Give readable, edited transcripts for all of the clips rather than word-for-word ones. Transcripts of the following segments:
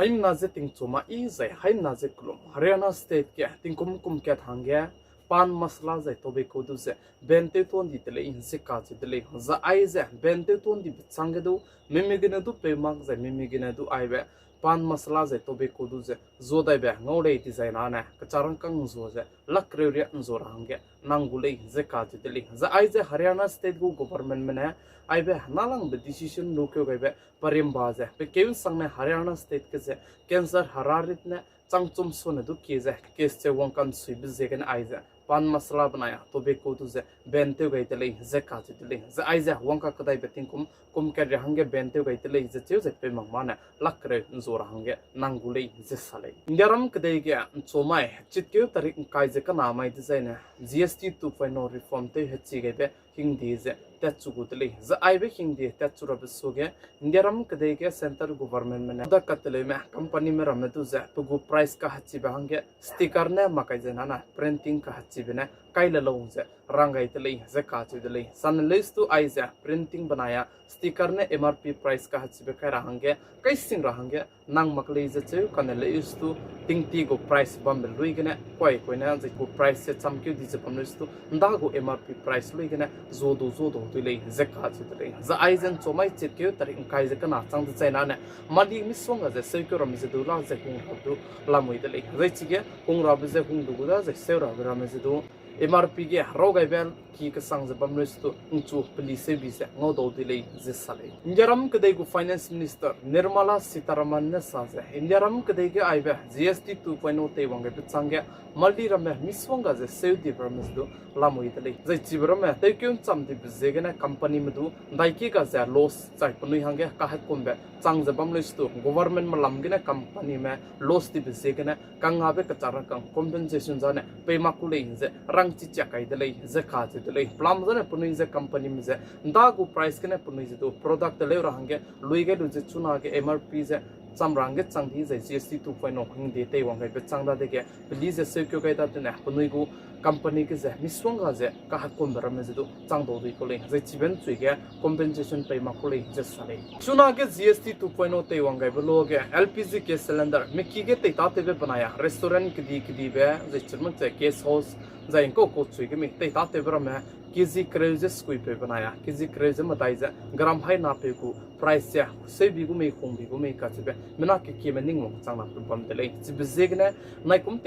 haim na je ting chuma i zai haim na je klum Haryana state ke ting kum ke thangya pan masla zai tobe ko du ze bente ton di tele in se ka che tele za ai ze bente ton di chang du mimigina du pe mak zai mimigina du ai be pan masla zai tobe ko du ze zo dai be ngore ti zai na na ka charang kang zo ze lakre re zo rangge nangule ze ka che tele za ai ze Haryana state go government mena ai be nalang be decision no kyo be parim ba ze pe kevin sang ne Haryana state ke ze cancer hararit ne changchum sone du ke ze kes che wong kan sui bi ze kan ai ze pan masala banaya tobe ko tu ze bente gai tele ze ka che tele ze ai ze wong ka kadai beting kum ke re hange bente gai tele ze che ze pe mang mana lakre zo ra hange nangule ze sale ngaram kadai ge chomai chitkeu tarik kai ze kana mai design GST 2.0 reform te hechi ge be hindi ze tatchugutli za aibe hindi tatchurab soge ngaram kadai ge center government mena da katle me company me ramatu za pugu price ka hachi bahange sticker ne makai jena na printing ka hachi bena kaila lo ze rangai tele za ka chudle san list to aiza printing banaya sticker ne MRP price ka hachi be kai rahange kai sing rahange nang makle ze chu kanale is to tingti go price bam luigene koi koina ze go price se chamkyu di ze pamnes to ndago MRP price luigene zodo tule ze ka chudle za aizen chomai chitkeu tarik kai ze kana chang de chaina ne mali misonga ze sekyo ram ze do la ze kung du lamoi dele ze chige kung rab ze kung du da ze seura ram ze do MRP ge rogai bel ki ka sang ze pamnes to unchu police bi se ngodo dile ze sale injaram kadai go finance minister Nirmala Sitharaman ne sa ze injaram kadai ge aibe GST 2.0 te wang ge changge maldi ram miswanga ze save di promise do lamoi dele ze chibram te kyun cham di ze ge na company medu daiki ka ze loss chai punui hange ka ha kombe chang ze pamnes to government malam ge na company me loss di ze ge na kanga be ka chara kang compensation za ne pe makule ze rang chi chakai dele ze kha dele plam za ne punui ze company me ze ndagu price ke ne punui ze do product le rahange luige lu ze chuna ge MRP ze chamrange changdi ze GST 2.0 hing de te wang ge changda de ge please se kyo ga da ne punui gu company ke ze miswanga ze ka ha kom ram ze do changdo de ko le ze chiben chui ge compensation pe ma ko le ze sale chuna ge GST 2.0 te wang ge lo ge LPG gas cylinder mikki ge te ta te be banaya restaurant ki di be ze chirma che gas house zain ko chui ge mi te ta te bra me kg crazes kui pe banaya kg craze matai za gram hai na pe ku price ya se bi gu me khong bi gu me ka chebe mena ke mening mo changna pum de le chi bezegne nai kum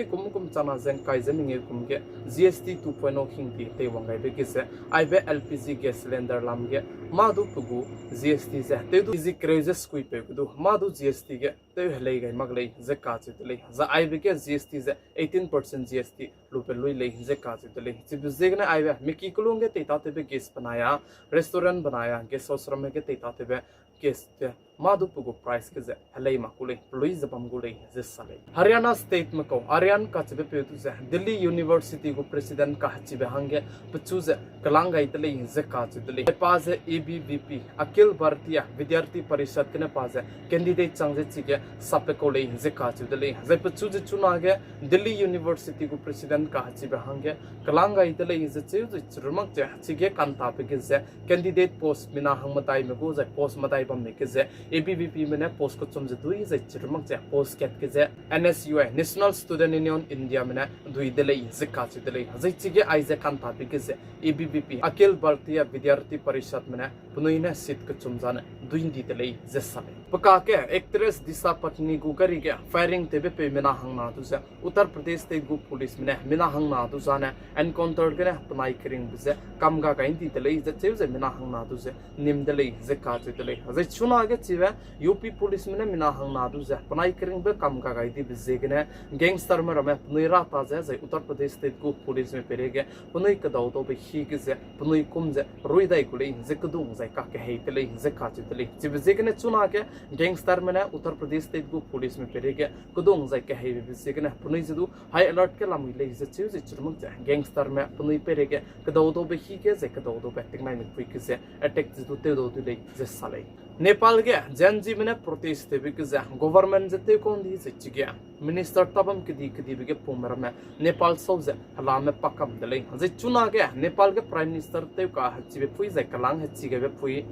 chana zen kai zen nge kum ge GST 2.0 hing ti te wangai be ge se ai be LPG gas cylinder lam ge ma du pugu GST za te du kg crazes kui pe du ma du GST ge te hele gai magle ze ka chi de le za ai be ge GST za 18% GST lupe lui le ze ka chi de le chi bezegne ai be miki ge te ta te be gas banaya restaurant banaya gas house ram ge te ta te be gas te madu pugo price ke ze halai makule lui zabam gule ze sale Haryana state ma ko Aryan ka chebe pe tu ze Delhi university go president ka chibe hange puchu ze kalangai tele ze ka chudle pa ze ABVP Akhil Bharatiya Vidyarthi Parishad ke ne pa ze candidate chang ze chige sape ko le ze ka chudle ze puchu ze chuna ge Delhi university go president ka chibe hange kalangai tele ze che churmak che chige kanta pe ke ze candidate post mina hangmatai me go ze post matai bam me ke ze ABVP mene post ko chum je dui ze chirmak che post ket ke ze NSUI National Student Union India mene dui dele ze ka che dele ze chige ai ze kan ta ke ze ABVP Akhil Bharatiya Vidyarthi Parishad mene punoine sit ko chum jane dui di dele ze sale paka ke actress Disha Patni gu kari ke firing tebe pe mena hang na tu ze Uttar Pradesh state gu police mene mena hang na tu jane encounter ke ne punai kring ze kamga ka indi dele ze che ze mena hang na tu ze nim dele ze ka che dele ze chuna ge UP police mene mina hang na du ze panai kring be kam ka gai di bizegene gangster me rame punira ta ze Uttar Pradesh state go police me perege punai ka daw to be hi ge ze punai kum ze roi dai kule ze kudung ze ka ke heitele ze ka chitele ji bizegene chuna ke gangster mene Uttar Pradesh state go police me perege kudung ze ke hei bizegene punai ze du high alert ke lamui le ze chu ze churmuk ze gangster me punai perege ka daw to be hi ge ze ka daw to be teknai me pui ke ze attack ze du te do le ze sale Nepal ge janji mene protest te bik za government jete kon di se chige minister tabam kidi bige pomera me Nepal sauze halame pakam dele je chuna ge Nepal ge prime minister te ka hachi be pui za kalang hachi ge be pui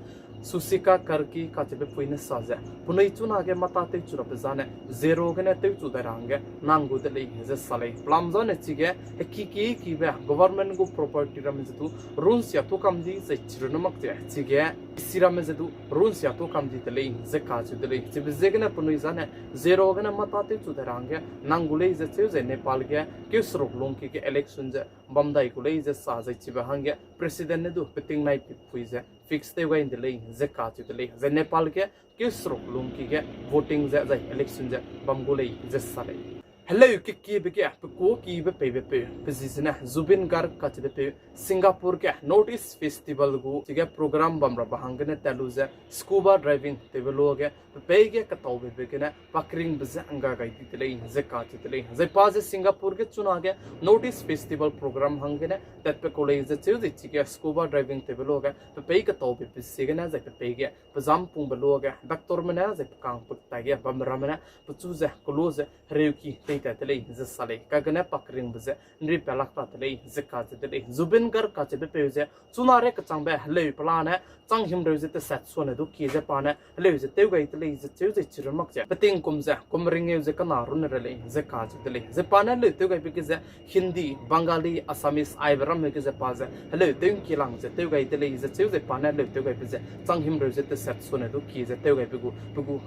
susika karki kachibe puine saze punai chuna ge mata te chura bezane zero gene te chu darange nangu de lei ze salai plamzo ne chige ki be government go property ramzetu rules ya to kamdi ze chirunamak te chige siramzetu rules ya to kamdi de lei ze kachu de lei chibe zegene punai zane zero gene mata te chu darange nangu lei ze che ze nepal ge kisrok long ki election je bamdai ko lei ze sa ze chibe hange president ne du peting nai puize fix te way in the lane ze kachu de lei ze nepal ge kisrok long ki ge voting ze election je bamgolei ze sare hello ki be ke ko ki be pe position zubin gar kachu de pe singapore ke notice festival go ge program bamra bahangane taluze scuba driving tebelo ge pe ge ka taw be ke na pakring be anga ga ti lei ze kachu de lei ze pa singapore ge chuna ge notice festival program hangene tat pe college ze chu ji ge scuba driving tebelo ge pe ka taw be se ge na ze pe ge pazam pung belo ge doctor mena ze kang put ta ge bamra mena puchu ze close reuki tele ze sale kagane pakring bze nri pelak ta tele ze ka tele zubin gar ka che pe ze chunare ka changbe le plane chang him re ze te sat so ne du ki ze pane le ze te gai tele ze che ze chirmak che peting kum ze kumring ye ze kana run re le ze ka tele ze pane le te gai pe ze hindi bengali assamese aibaram me ze pa ze le te ki lang ze te gai tele ze che ze pane le te gai pe ze chang him re ze te sat so ne du ki ze te gai pe gu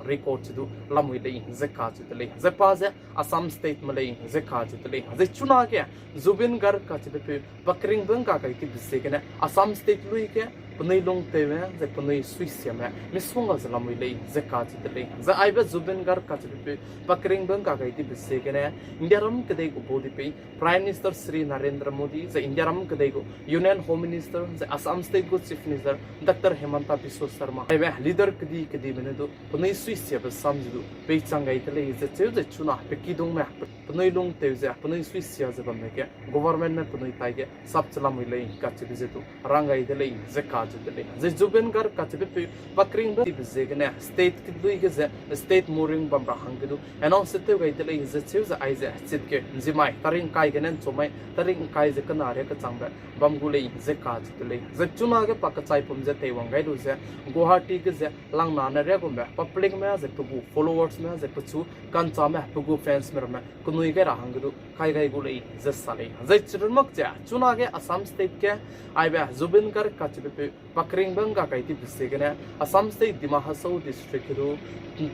record che du lamui le ze ka tele ze pa ze assam state malay ze kaji tele ze chuna ke zubin gar ka che pe bakring bang ka kai ti bise ke na assam state lui ke punai long te me ze punai swiss me miswanga ze lamui le ze kaji tele ze aiba zubin gar ka che pe bakring bang ka kai ti bise ke na india ram ke dei ko bodi pe prime minister Sri Narendra Modi ze india ram ke dei ko union home minister ze assam state go chief minister dr hemanta biswa sharma aiba leader ke di mene do punai swiss ya ba samju pe changai tele ze chuna pe ki dong me punai long te ze punai swiss ya ze ba me ke government me punai tai ke sab chala moi le ka che ze tu rangai de le ze ka che de le ze zuben gar ka che pe bakring ba ti ze ke na state ki dui ke ze state mooring bam ra hang ke du announce te gai de le ze che ze ai ze chit ke zimai taring kai ke nen chomai taring kai ze kana re ka chang ba bam gu le ze ka che de le ze chuna ke pak chai pum ze te wang gai du ze guwahati ke ze lang na na re ko me public me ze tu followers me ze pu kan cha me pu fans me kunui ke rahang du kai gai gu le ze sale ze chirmak cha chuna ke assam state ke ai ba zubin kar ka che pe pakring bang ka kai ti bise ke na assam state dima hasau district du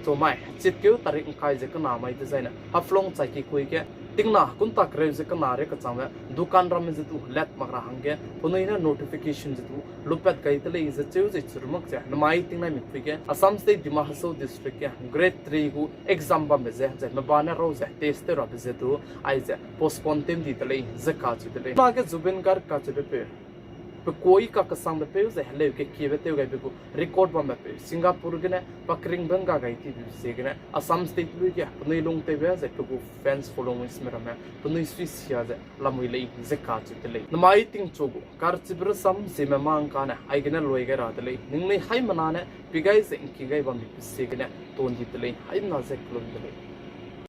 to mai chit ke tarik kai ze kana mai te zaina haflong chai ki koi ke tingna kunta kre ze kana re ka changwa dukan ram ze tu let magra hange punoina notification ze tu lupet kai tele ze cheu ze churmak cha namai tingna mi pike assam state dima hasau district ke grade 3 gu exam ba me ze mabana ro ze test ro be ze tu ai ze postpone tem di tele ze ka chu tele ma ke zubin gar ka che pe koi ka kasang be pe ze hele ke ki be te ga be ko record ba me pe singapore gene pakring banga ga ti bi se gene assam state lu ke punai long te be ze ko fans following smera me punai swiss ya ze lamui le ze ka chu tele namai ting chogo kar chibra sam Zememankanews ai gene loi ga ra tele ning nei hai mana ne pigai ze ki gai ba mi se gene ton di tele hai na ze klon tele